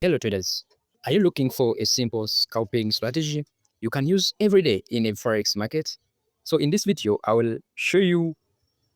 Hello traders, are you looking for a simple scalping strategy you can use every day in a forex market? So in this video, I will show you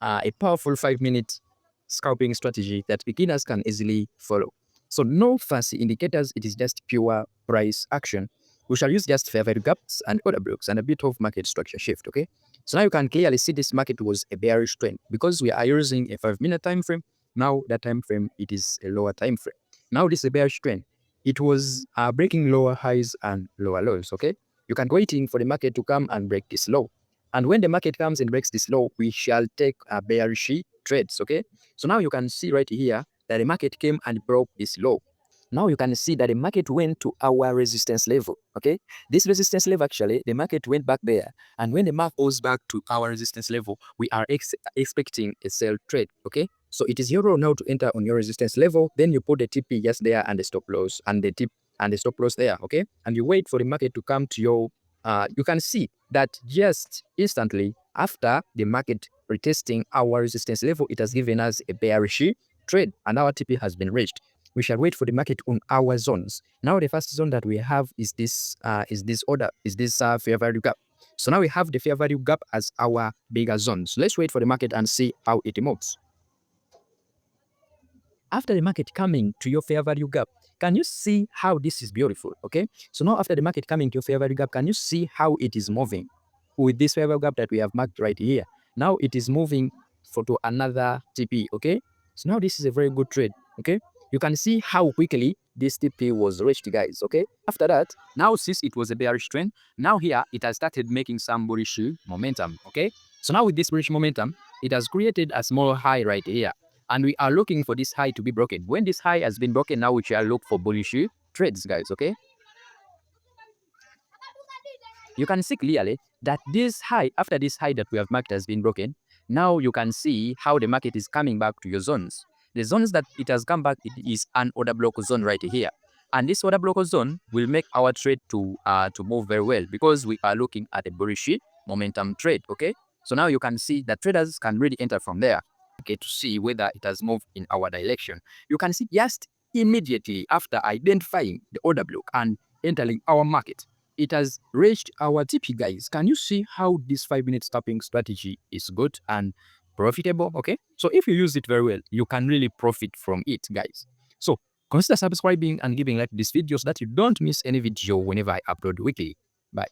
a powerful 5-minute scalping strategy that beginners can easily follow. So no fancy indicators, it is just pure price action. We shall use just fair value gaps and order blocks and a bit of market structure shift, okay? So now you can clearly see this market was a bearish trend because we are using a 5-minute time frame. Now that time frame, it is a lower time frame. Now this is a bearish trend. It was breaking lower highs and lower lows, okay? You can waiting for the market to come and break this low. And when the market comes and breaks this low, we shall take a bearish trades, okay? So now you can see right here that the market came and broke this low. Now you can see that the market went to our resistance level, okay? This resistance level, actually, the market went back there. And when the market goes back to our resistance level, we are expecting a sell trade, okay? So it is your role now to enter on your resistance level. Then you put the TP just there and the stop loss and the tip and the stop loss there, okay? And you wait for the market to come to your, you can see that just instantly after the market retesting our resistance level, it has given us a bearish trade and our TP has been reached. We shall wait for the market on our zones. Now the first zone that we have is this fair value gap. So now we have the fair value gap as our bigger zone. So let's wait for the market and see how it moves. After the market coming to your fair value gap, can you see how this is beautiful? Okay. So now after the market coming to your fair value gap, can you see how it is moving with this fair value gap that we have marked right here? Now it is moving to another TP. Okay. So now this is a very good trade. Okay. You can see how quickly this TP was reached, guys. Okay. After that, now since it was a bearish trend, now here it has started making some bullish momentum. Okay. So now with this bullish momentum, it has created a small high right here. And we are looking for this high to be broken. When this high has been broken, now we shall look for bullish trades, guys, okay? You can see clearly that this high, after this high that we have marked has been broken, now you can see how the market is coming back to your zones. The zones that it has come back, it is an order block zone right here. And this order block zone will make our trade to move very well because we are looking at a bullish momentum trade, okay? So now you can see that traders can really enter from there, okay, to see whether it has moved in our direction. You can see just immediately after identifying the order block and entering our market, it has reached our TP, guys. Can you see how this 5-minute stopping strategy is good and profitable? Okay, so if you use it very well, you can really profit from it, guys. So consider subscribing and giving like this video so that you don't miss any video whenever I upload weekly. Bye.